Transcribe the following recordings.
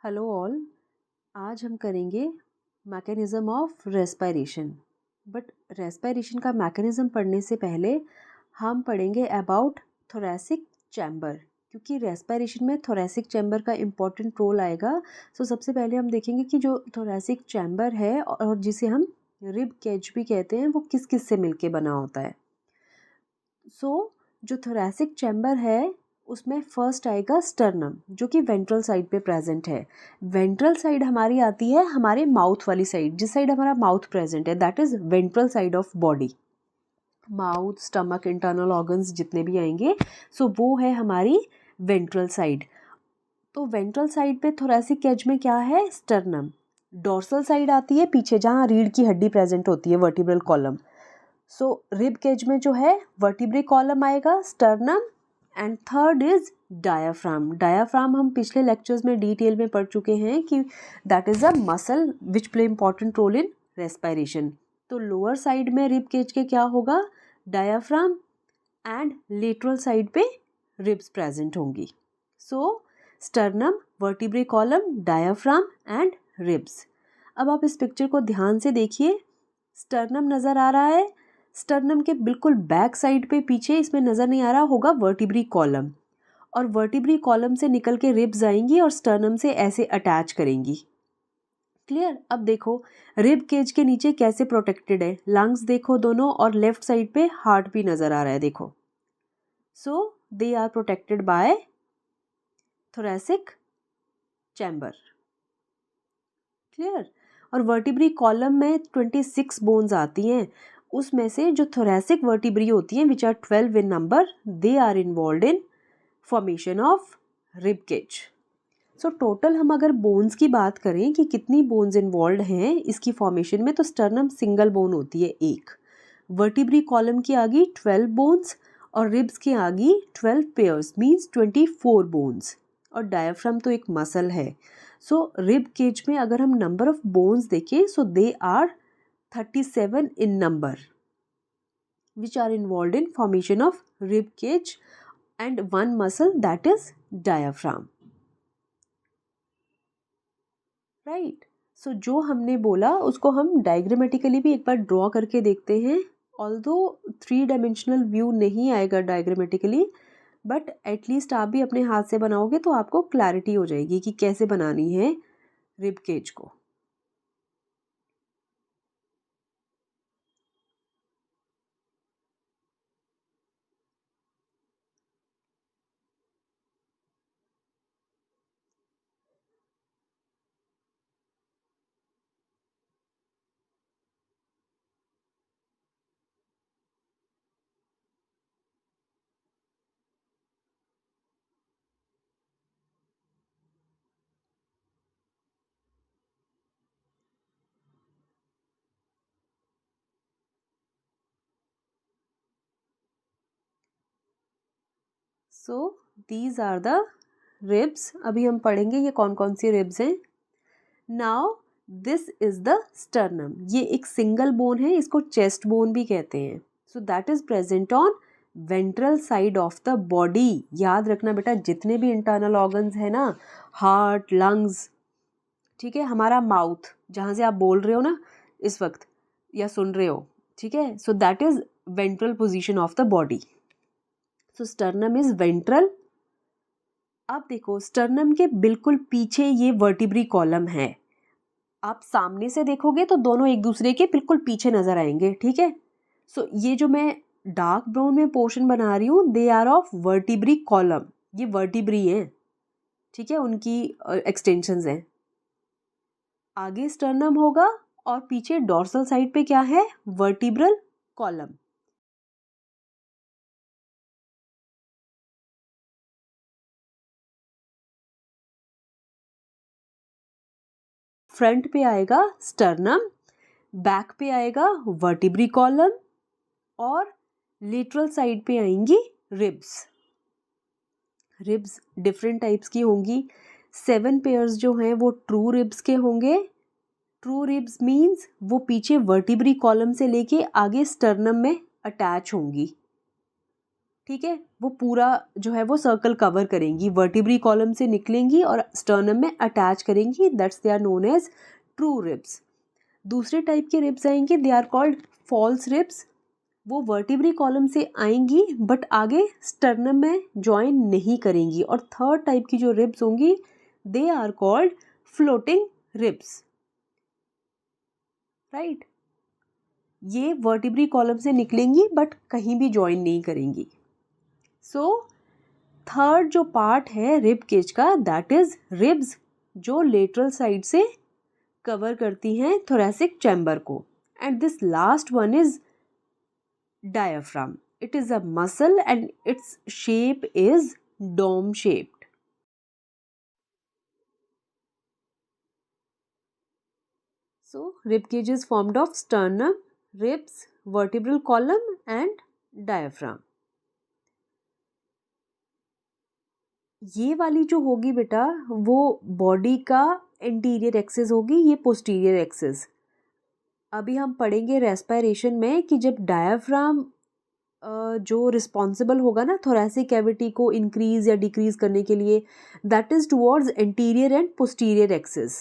Hello all. आज हम करेंगे mechanism of respiration. But respiration का मैकेनिज़्म पढ़ने से पहले हम पढ़ेंगे अबाउट थोरैसिक चैम्बर, क्योंकि रेस्पिरेशन में थोरैसिक चैम्बर का इम्पॉर्टेंट रोल आएगा। सबसे पहले हम देखेंगे कि जो थोरैसिक चैम्बर है और जिसे हम रिब केज भी कहते हैं, वो किस किस से मिलके बना होता है। जो थोरैसिक चैम्बर है उसमें फर्स्ट आएगा स्टर्नम, जो कि वेंट्रल साइड पे प्रेजेंट है। वेंट्रल साइड हमारी आती है हमारे माउथ वाली साइड, जिस साइड हमारा माउथ प्रेजेंट है, that is ventral side of body. Mouth, stomach, internal organs जितने भी आएंगे, वो है हमारी वेंट्रल साइड। तो वेंट्रल साइड पे थोरैसिक केज में क्या है? स्टर्नम। डोर्सल साइड आती है पीछे, जहाँ रीढ़ की हड्डी प्रेजेंट होती है, वर्टिब्रल कॉलम। रिब केज में जो है वर्टिब्रल कॉलम आएगा, sternum, and third is diaphragm. Diaphragm हम पिछले लेक्चर्स में डिटेल में पढ़ चुके हैं कि that is a muscle which play important role in respiration. तो लोअर साइड में रिब केज के क्या होगा? डायाफ्राम, एंड लेटरल साइड पे रिब्स प्रेजेंट होंगी। Sternum, vertebral column, diaphragm and ribs. अब आप इस पिक्चर को ध्यान से देखिए। स्टर्नम नज़र आ रहा है, स्टर्नम के बिल्कुल बैक साइड पे पीछे इसमें नज़र नहीं आ रहा होगा वर्टिब्रल कॉलम, और वर्टिब्रल कॉलम से निकल के रिब्स आएंगी और स्टर्नम से ऐसे अटैच करेंगी। क्लियर? अब देखो रिब केज के नीचे कैसे प्रोटेक्टेड है, लंग्स देखो दोनों, और लेफ्ट साइड पे हार्ट भी नज़र आ रहा है, देखो। They are protected by thoracic chamber. Clear? और वर्टिब्रल कॉलम में 26 बोन्स आती हैं, उसमें से जो थोरैसिक वर्टिब्री होती हैं, which are 12 in number, they are involved in formation of rib cage. Total हम अगर बोन्स की बात करें कि कितनी बोन्स इन्वॉल्व हैं इसकी फॉर्मेशन में, तो स्टर्नम सिंगल बोन होती है, एक। वर्टिब्रल कॉलम की आगे 12 बोन्स, और रिब्स की आगे 12 पेयर्स, मीन्स 24 बोन्स। और डायाफ्राम तो एक मसल है। रिब केज में अगर हम नंबर ऑफ बोन्स देखें, they are 37 in number, which are involved in formation of rib cage, and one muscle, that is diaphragm. Right? जो हमने बोला उसको हम डायग्रामेटिकली भी एक बार ड्रॉ करके देखते हैं। ऑल्दो 3 डायमेंशनल व्यू नहीं आएगा डायग्रामेटिकली, बट एटलीस्ट आप भी अपने हाथ से बनाओगे तो आपको क्लैरिटी हो जाएगी कि कैसे बनानी है रिब केज को। These are the ribs. अभी हम पढ़ेंगे ये कौन कौन सी रिब्स हैं। Now this is the sternum. ये एक सिंगल बोन है, इसको चेस्ट बोन भी कहते हैं। That is present on ventral side of the body. याद रखना बेटा, जितने भी इंटरनल ऑर्गन्स है ना, हार्ट, लंग्स, ठीक है, हमारा माउथ जहाँ से आप बोल रहे हो ना इस वक्त या सुन रहे हो, ठीक है, that is ventral position of the body. Sternum is ventral. अब देखो स्टर्नम के बिल्कुल पीछे ये वर्टिब्रल कॉलम है। आप सामने से देखोगे तो दोनों एक दूसरे के बिल्कुल पीछे नजर आएंगे, ठीक है। ये जो मैं डार्क ब्राउन में पोर्शन बना रही हूँ, they are of vertebral column. ये वर्टिब्री हैं, ठीक है, उनकी एक्सटेंशंस हैं। आगे स्टर्नम होगा और पीछे डोर्सल साइड पे क्या है? Vertebral column. फ्रंट पे आएगा स्टर्नम, बैक पे आएगा वर्टिब्रल कॉलम, और लेटरल साइड पे आएंगी रिब्स। रिब्स डिफरेंट टाइप्स की होंगी। 7 पेयर्स जो हैं वो ट्रू रिब्स के होंगे। ट्रू रिब्स मीन्स वो पीछे वर्टिब्रल कॉलम से लेके आगे स्टर्नम में अटैच होंगी। ठीक है, वो पूरा जो है वो सर्कल कवर करेंगी, वर्टिब्री कॉलम से निकलेंगी और स्टर्नम में अटैच करेंगी, that's they are known as true ribs. दूसरे टाइप के रिब्स आएंगे, they are called false ribs. वो वर्टिब्री कॉलम से आएंगी बट आगे स्टर्नम में ज्वाइन नहीं करेंगी। और थर्ड टाइप की जो रिब्स होंगी they are called floating ribs, right. ये वर्टिब्री कॉलम से निकलेंगी बट कहीं भी ज्वाइन नहीं करेंगी। सो थर्ड जो पार्ट है रिब केज का, दैट इज रिब्स, जो लेटरल साइड से कवर करती हैं थोरैसिक चैम्बर को। And this last one is diaphragm. It is a muscle and its shape is dome shaped. So rib cage is formed of sternum, ribs, vertebral column and diaphragm. ये वाली जो होगी बेटा वो body का interior axis होगी, ये posterior axis. अभी हम पढ़ेंगे रेस्पिरेशन में कि जब डायाफ्राम जो रिस्पॉन्सिबल होगा ना थोरैसिक कैविटी को इंक्रीज या डिक्रीज करने के लिए, that is towards anterior and posterior axis,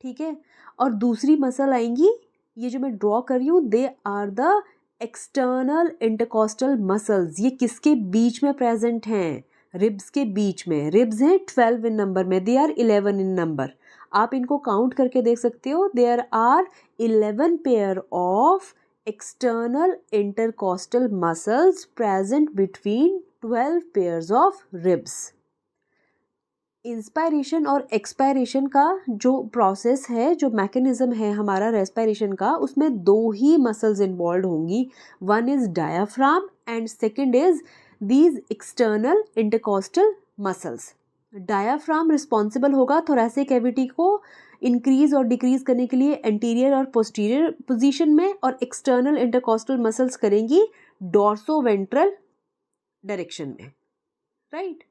ठीक है। और दूसरी मसल आएंगी, ये जो मैं ड्रॉ कर रही हूँ, they are the external intercostal muscles. ये किसके बीच में प्रेजेंट हैं? रिब्स के बीच में। रिब्स हैं 12 इन नंबर में, दे आर 11 इन नंबर। आप इनको काउंट करके देख सकते हो, there are 11 pair of external intercostal muscles present between 12 pairs of ribs. Inspiration और एक्सपायरेशन का जो प्रोसेस है, जो मैकेनिज्म है हमारा रेस्पिरेशन का, उसमें दो ही मसल्स इन्वॉल्व होंगी। One is diaphragm and second is these external intercostal muscles. Diaphragm responsible होगा थोरैसिक कैविटी को इंक्रीज और डिक्रीज करने के लिए एंटीरियर और पोस्टीरियर पोजीशन में, और एक्सटर्नल इंटरकॉस्टल मसल्स करेंगी डॉर्सो वेंट्रल डायरेक्शन में, right.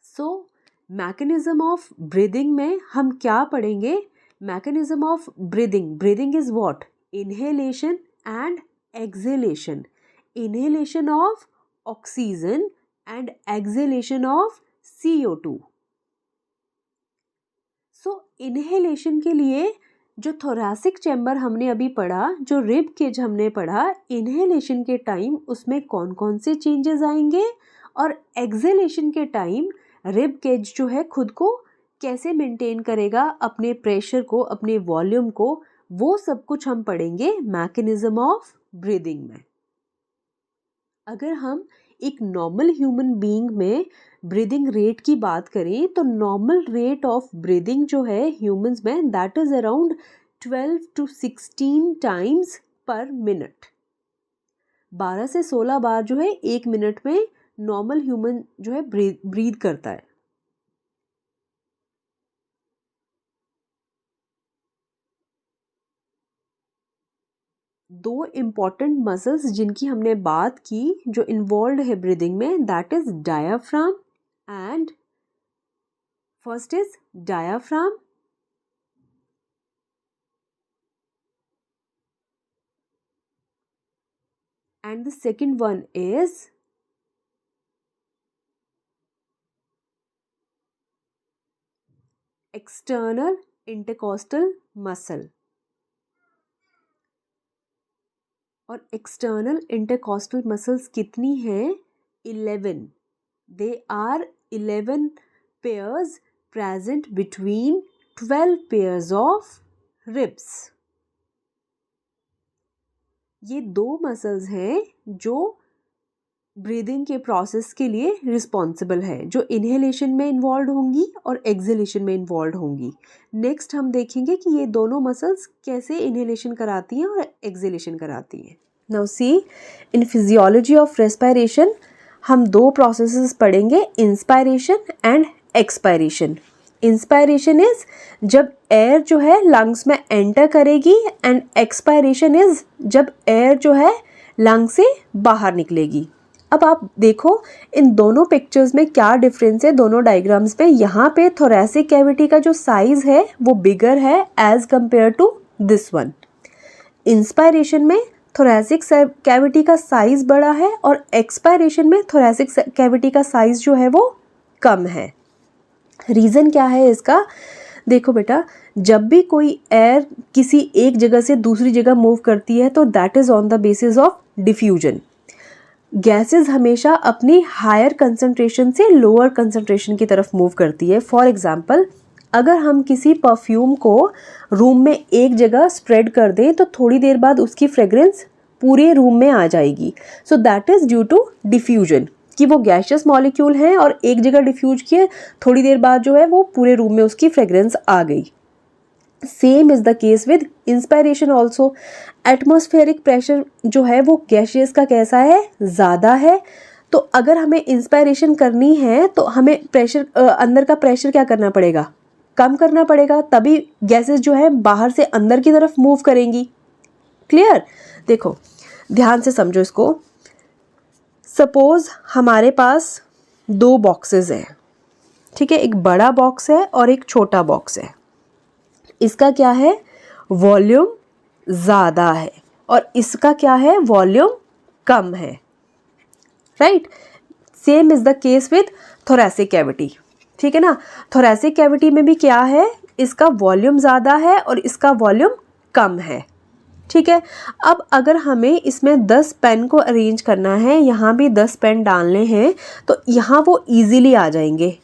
So mechanism of breathing में हम क्या पढ़ेंगे? Mechanism of breathing, breathing is what? Inhalation and exhalation. Inhalation of oxygen and exhalation of CO2। So inhalation के लिए जो थोरैसिक चैम्बर हमने अभी पढ़ा, जो रिब केज हमने पढ़ा, इनहेलेशन के टाइम उसमें कौन कौन से चेंजेस आएंगे, और एक्सहेलेशन के टाइम रिब केज जो है खुद को कैसे मेंटेन करेगा, अपने प्रेशर को, अपने वॉल्यूम को, वो सब कुछ हम पढ़ेंगे मैकेनिज्म ऑफ ब्रीदिंग में। अगर हम एक नॉर्मल ह्यूमन बीइंग में ब्रीदिंग रेट की बात करें तो नॉर्मल रेट ऑफ ब्रीदिंग जो है ह्यूमंस में, that is around 12 to 16 times पर मिनट। 12 से 16 बार जो है एक मिनट में नॉर्मल ह्यूमन जो है ब्रीद करता है। दो इम्पॉर्टेंट मसल्स जिनकी हमने बात की जो इन्वॉल्व है ब्रीदिंग में, that is diaphragm and first is diaphragm and the second one is external intercostal muscle। और एक्सटर्नल इंटरकॉस्टल मसल्स कितनी हैं? 11। They are 11 pairs present between 12 pairs of ribs. ये दो मसल्स हैं जो ब्रीदिंग के प्रोसेस के लिए रिस्पॉन्सिबल है, जो इनहेलेशन में इन्वॉल्व होंगी और एक्सहेलेशन में इन्वॉल्व होंगी। नेक्स्ट हम देखेंगे कि ये दोनों मसल्स कैसे इनहेलेशन कराती हैं और एक्सहेलेशन कराती हैं। Now see, in physiology of respiration हम दो प्रोसेसेस पढ़ेंगे, inspiration and expiration. Inspiration is जब एयर जो है लंग्स में एंटर करेगी, एंड एक्सपायरेशन इज जब एयर जो है लंग से बाहर निकलेगी। अब आप देखो इन दोनों पिक्चर्स में क्या डिफरेंस है दोनों डायग्राम्स पे। यहाँ पे थोरैसिक कैविटी का जो साइज है वो बिगर है as compare to this one. Inspiration में थोरेसिक कैविटी का साइज बड़ा है और एक्सपायरेशन में थोरेसिक कैविटी का साइज जो है वो कम है। रीज़न क्या है इसका? देखो बेटा, जब भी कोई एयर किसी एक जगह से दूसरी जगह मूव करती है तो that is on the basis of diffusion. Gases हमेशा अपनी हायर कंसंट्रेशन से लोअर कंसंट्रेशन की तरफ मूव करती है। फॉर एग्जांपल, अगर हम किसी परफ्यूम को रूम में एक जगह स्प्रेड कर दें तो थोड़ी देर बाद उसकी फ्रेग्रेंस पूरे रूम में आ जाएगी। So that is due to diffusion, कि वो गैशियस मॉलिक्यूल हैं और एक जगह डिफ्यूज किए, थोड़ी देर बाद जो है वो पूरे रूम में उसकी फ्रेग्रेंस आ गई। Same is the case with inspiration also. Atmospheric pressure जो है वो गैशियस का कैसा है? ज़्यादा है। तो अगर हमें इंस्पायरेशन करनी है तो हमें प्रेशर अंदर का प्रेशर क्या करना पड़ेगा? कम करना पड़ेगा, तभी गैसेस जो है बाहर से अंदर की तरफ मूव करेंगी। क्लियर? देखो ध्यान से समझो इसको। सपोज हमारे पास दो बॉक्सेस हैं, ठीक है, एक बड़ा बॉक्स है और एक छोटा बॉक्स है। इसका क्या है? वॉल्यूम ज़्यादा है और इसका क्या है? वॉल्यूम कम है। Right? Same is the case with thoracic cavity, ठीक है ना। थोरेसिक कैविटी में भी क्या है? इसका वॉल्यूम ज़्यादा है और इसका वॉल्यूम कम है, ठीक है। अब अगर हमें इसमें 10 पेन को अरेंज करना है, यहाँ भी 10 पेन डालने हैं, तो यहाँ वो ईजीली आ जाएंगे,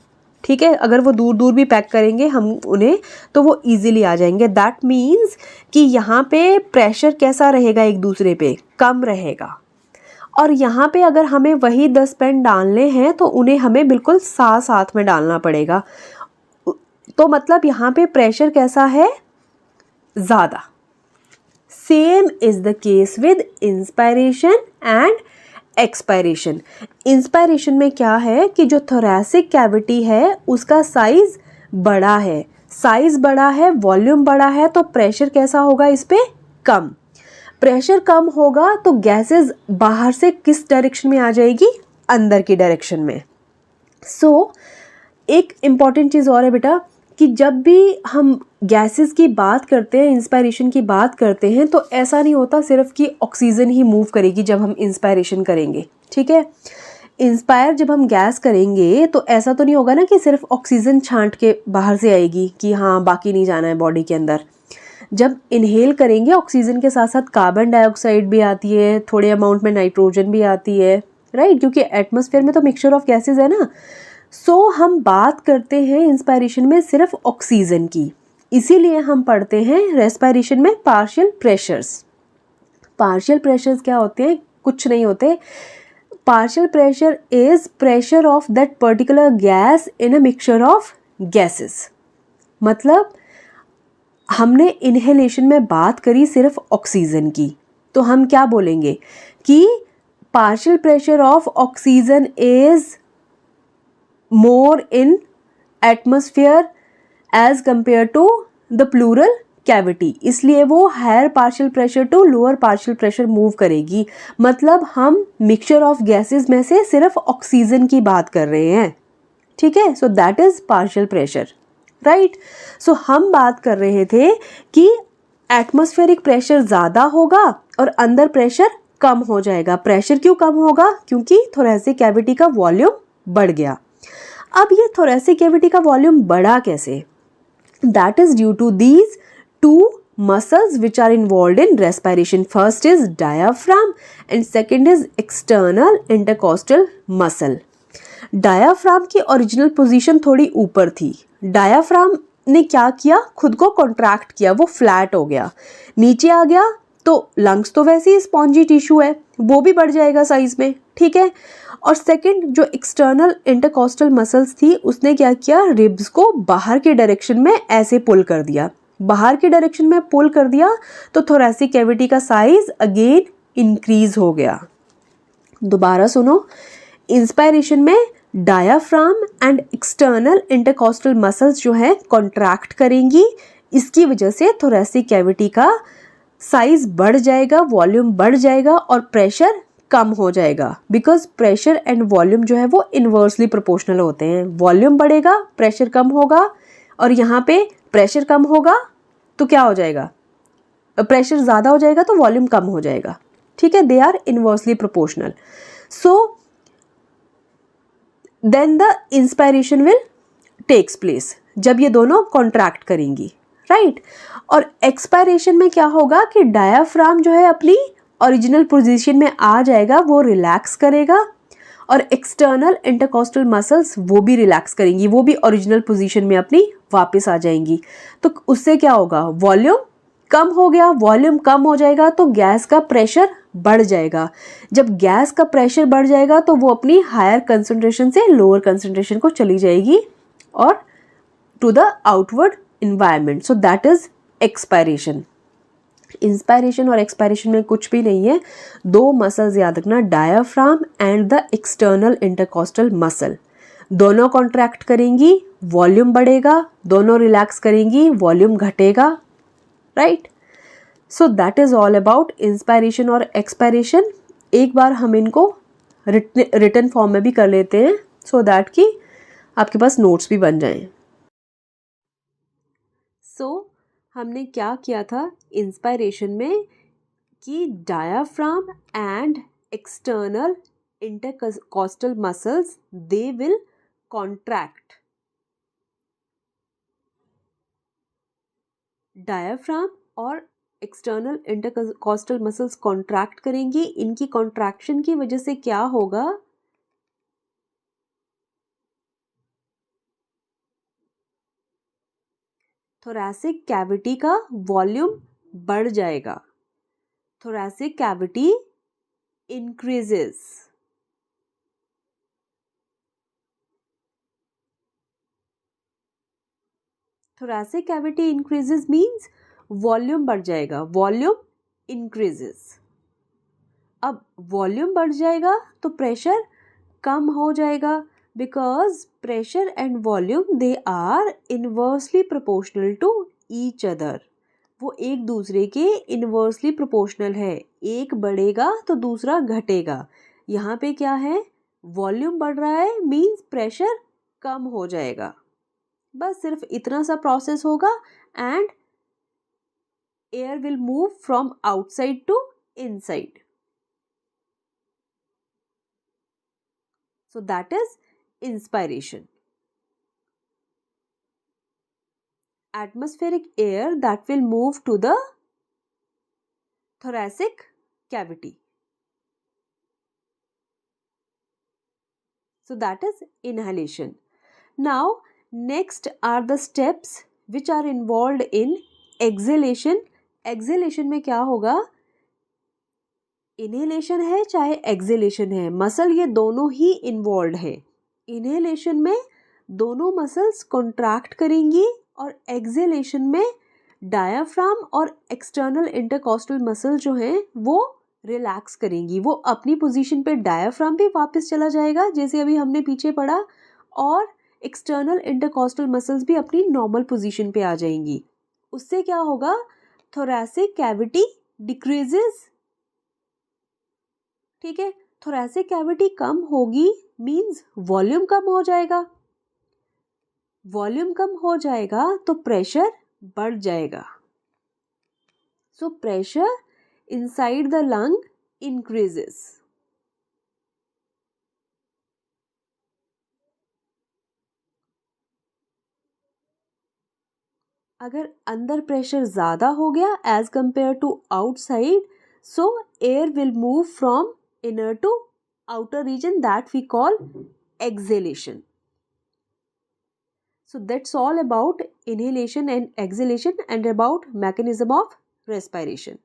ठीक है। अगर वो दूर दूर भी पैक करेंगे हम उन्हें तो वो ईजीली आ जाएंगे। दैट मीन्स कि यहाँ पे प्रेशर कैसा रहेगा? एक दूसरे पे कम रहेगा। और यहाँ पे अगर हमें वही 10 पेन डालने हैं तो उन्हें हमें बिल्कुल साथ साथ में डालना पड़ेगा। तो मतलब यहाँ पे प्रेशर कैसा है? ज़्यादा। Same is the case with inspiration and expiration. Inspiration में क्या है कि जो थोरेसिक कैविटी है उसका साइज बड़ा है, साइज बड़ा है, वॉल्यूम बड़ा है, तो प्रेशर कैसा होगा? इस पे कम। प्रेशर कम होगा तो गैसेस बाहर से किस डायरेक्शन में आ जाएगी? अंदर की डायरेक्शन में। सो एक इम्पॉर्टेंट चीज़ और है बेटा कि जब भी हम गैसेस की बात करते हैं, इंस्पायरेशन की बात करते हैं, तो ऐसा नहीं होता सिर्फ कि ऑक्सीजन ही मूव करेगी जब हम इंस्पायरेशन करेंगे, ठीक है। इंस्पायर जब हम गैस करेंगे तो ऐसा तो नहीं होगा ना कि सिर्फ ऑक्सीजन छांट के बाहर से आएगी कि हाँ बाकी नहीं जाना है बॉडी के अंदर। जब इनहेल करेंगे ऑक्सीजन के साथ साथ कार्बन डाइऑक्साइड भी आती है, थोड़े अमाउंट में नाइट्रोजन भी आती है, राइट, क्योंकि एटमॉस्फेयर में तो मिक्सचर ऑफ गैसेज है ना। सो हम बात करते हैं इंस्पायरेशन में सिर्फ ऑक्सीजन की, इसीलिए हम पढ़ते हैं रेस्पिरेशन में पार्शियल प्रेशर्स। पार्शियल प्रेशर्स क्या होते हैं? कुछ नहीं होते। Partial pressure is pressure of that particular gas in a mixture of gases. मतलब हमने इनहेलेशन में बात करी सिर्फ ऑक्सीजन की, तो हम क्या बोलेंगे कि partial pressure of oxygen is more in atmosphere as compared to the pleural cavity, इसलिए वो higher partial pressure to lower partial pressure move करेगी। मतलब हम मिक्सचर ऑफ गैसेस में से सिर्फ ऑक्सीजन की बात कर रहे हैं, ठीक है। So that is partial pressure, right. So हम बात कर रहे थे कि एटमॉस्फेरिक प्रेशर ज़्यादा होगा और अंदर प्रेशर कम हो जाएगा। प्रेशर क्यों कम होगा? क्योंकि थोरेसिक कैविटी का वॉल्यूम बढ़ गया। अब ये थोरेसिक कैविटी का वॉल्यूम बढ़ा कैसे? That is due to these two muscles which are involved in respiration. First is diaphragm and second is external intercostal muscle. Diaphragm की ओरिजिनल पोजीशन थोड़ी ऊपर थी। डायाफ्राम ने क्या किया? खुद को कॉन्ट्रैक्ट किया, वो फ्लैट हो गया, नीचे आ गया। तो लंग्स तो वैसे ही स्पॉन्जी टिश्यू है, वो भी बढ़ जाएगा साइज में, ठीक है। और सेकंड जो एक्सटर्नल इंटरकॉस्टल मसल्स थी उसने क्या किया? रिब्स को बाहर के डायरेक्शन में ऐसे पुल कर दिया, बाहर के डायरेक्शन में पुल कर दिया, तो थोरेसिक कैविटी का साइज अगेन इंक्रीज हो गया। दोबारा सुनो, इंस्पायरेशन में diaphragm and external intercostal muscles जो है कॉन्ट्रैक्ट करेंगी, इसकी वजह से थोरेसिक कैविटी का साइज बढ़ जाएगा, वॉल्यूम बढ़ जाएगा और प्रेशर कम हो जाएगा। बिकॉज प्रेशर एंड वॉल्यूम जो है वो इन्वर्सली प्रोपोर्शनल होते हैं। वॉल्यूम बढ़ेगा, प्रेशर कम होगा, और यहाँ पे प्रेशर कम होगा तो क्या हो जाएगा? प्रेशर ज़्यादा हो जाएगा तो वॉल्यूम कम हो जाएगा, ठीक है, they are inversely proportional. So then the inspiration will takes place जब ये दोनों कॉन्ट्रैक्ट करेंगी, राइट. और एक्सपायरेशन में क्या होगा कि डायाफ्राम जो है अपनी ओरिजिनल पोजीशन में आ जाएगा, वो रिलैक्स करेगा, और एक्सटर्नल इंटरकॉस्टल मसल्स वो भी रिलैक्स करेंगी, वो भी ओरिजिनल पोजीशन में अपनी वापस आ जाएंगी. तो उससे क्या होगा, वॉल्यूम कम हो गया. वॉल्यूम कम हो जाएगा तो गैस का प्रेशर बढ़ जाएगा. जब गैस का प्रेशर बढ़ जाएगा तो वो अपनी हायर कंसंट्रेशन से लोअर कंसंट्रेशन को चली जाएगी और to the outward environment. So that is expiration. Inspiration और एक्सपायरेशन में कुछ भी नहीं है. दो मसल्स याद रखना, diaphragm and the external intercostal muscle. दोनों कॉन्ट्रैक्ट करेंगी, वॉल्यूम बढ़ेगा. दोनों रिलैक्स करेंगी, वॉल्यूम घटेगा, right. So that is all about inspiration और एक्सपायरेशन. एक बार हम इनको रिटन फॉर्म में भी कर लेते हैं सो दैट कि आपके पास नोट्स भी बन जाएं. सो हमने क्या किया था इंस्पायरेशन में कि diaphragm and external intercostal muscles they will contract. Diaphragm और एक्सटर्नल इंटरकॉस्टल मसल्स कॉन्ट्रैक्ट करेंगी. इनकी कॉन्ट्रैक्शन की वजह से क्या होगा, थोरैसिक कैविटी का वॉल्यूम बढ़ जाएगा. Thoracic cavity increases. Thoracic cavity increases means volume बढ़ जाएगा. Volume increases. अब वॉल्यूम बढ़ जाएगा तो प्रेशर कम हो जाएगा, because pressure and volume they are inversely proportional to each other. वो एक दूसरे के इनवर्सली प्रोपोर्शनल है. एक बढ़ेगा तो दूसरा घटेगा. यहाँ पे क्या है, वॉल्यूम बढ़ रहा है मींस प्रेशर कम हो जाएगा. बस सिर्फ इतना सा प्रोसेस होगा and air will move from outside to inside. So that is inspiration. Atmospheric air that will move to the thoracic cavity. So that is inhalation. Now next are the steps which are involved in exhalation. Exhalation में क्या होगा, inhalation है चाहे exhalation है, muscle ये दोनों ही involve है. Inhalation में दोनों मसल्स कॉन्ट्रैक्ट करेंगी और एक्सहेलेशन में डायाफ्राम और एक्सटर्नल इंटरकॉस्टल मसल जो हैं वो रिलैक्स करेंगी. वो अपनी पोजीशन पे डायाफ्राम भी वापस चला जाएगा जैसे अभी हमने पीछे पढ़ा, और एक्सटर्नल इंटरकॉस्टल मसल्स भी अपनी नॉर्मल पोजीशन पे आ जाएंगी. उससे क्या होगा, थोरैसिक कैविटी डिक्रीजेस. ठीक है, थोरैसिक कैविटी कम होगी मींस वॉल्यूम कम हो जाएगा. वॉल्यूम कम हो जाएगा तो प्रेशर बढ़ जाएगा. So pressure inside the lung increases. अगर अंदर प्रेशर ज़्यादा हो गया as compare to outside, so air will move from inner to outer region, that we call exhalation. So that's all about inhalation and exhalation and about mechanism of respiration.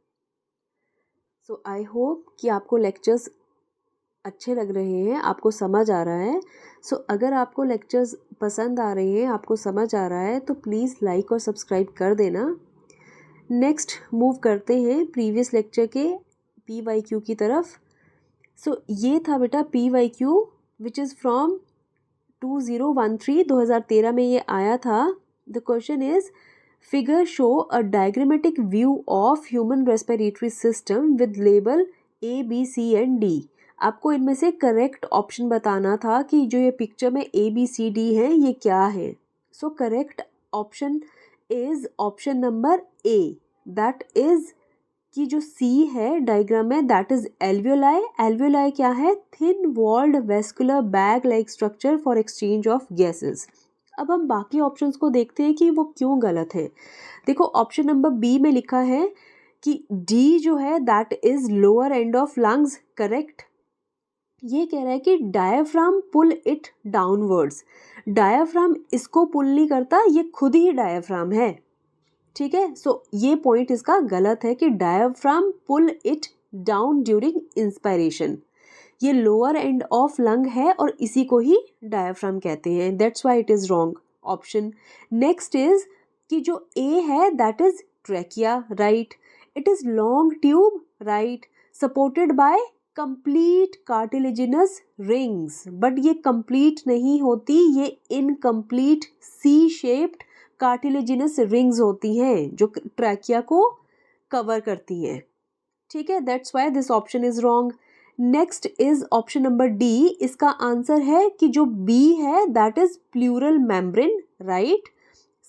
So I hope कि आपको lectures अच्छे लग रहे हैं, आपको समझ आ रहा है. So अगर आपको lectures पसंद आ रहे हैं, आपको समझ आ रहा है, तो प्लीज़ लाइक और सब्सक्राइब कर देना. नेक्स्ट मूव करते हैं प्रीवियस लेक्चर के PYQ की तरफ. सो ये था बेटा PYQ विच इज़ फ्रॉम 2013 में ये आया था. The question is figure show a diagrammatic view of human respiratory system with label ABCD. आपको इनमें से करेक्ट ऑप्शन बताना था कि जो ये पिक्चर में ABCD है ये क्या है. So correct option is option number A, that is कि जो सी है डायग्राम में दैट इज एल्वियोलाई. एल्वियोलाई क्या है? Thin walled vascular bag like structure for exchange of gases. अब हम बाकी ऑप्शंस को देखते हैं कि वो क्यों गलत है. देखो ऑप्शन नंबर बी में लिखा है कि डी जो है that is lower end of lungs. Correct. ये कह रहा है कि diaphragm pull it downwards. Diaphragm इसको पुल नहीं करता, ये खुद ही डायाफ्राम है. ठीक है. सो ये पॉइंट इसका गलत है कि diaphragm pull it down during inspiration. ये लोअर एंड ऑफ लंग है और इसी को ही डायाफ्राम कहते हैं. That's why it is wrong option. Next is कि जो ए है that is trachea. Right. It is long tube. Right. Supported by complete cartilaginous rings. But ये कंप्लीट नहीं होती, ये incomplete C shaped cartilaginous rings होती हैं जो ट्रैकिया को कवर करती हैं. ठीक है. That's why this option is wrong. Next is option number D. इसका आंसर है कि जो बी है that is pleural membrane. Right.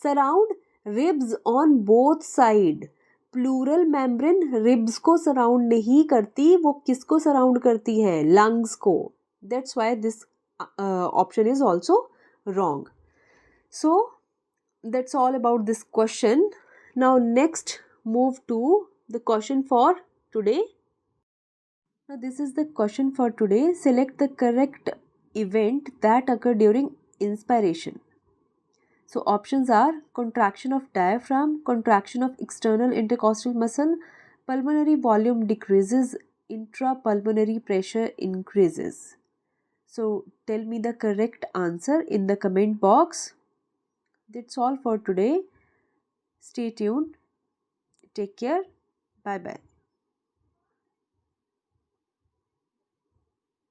Surround ribs on both side. Pleural membrane ribs को सराउंड नहीं करती, वो किसको सराउंड करती है? लंग्स को. That's why this option is also wrong. So that's all about this question. Now next move to the question for today. Now this is the question for today. Select the correct event that occurred during inspiration. So options are contraction of diaphragm, contraction of external intercostal muscle, pulmonary volume decreases, intrapulmonary pressure increases. So tell me the correct answer in the comment box. That's all for today. Stay tuned. Take care. Bye bye.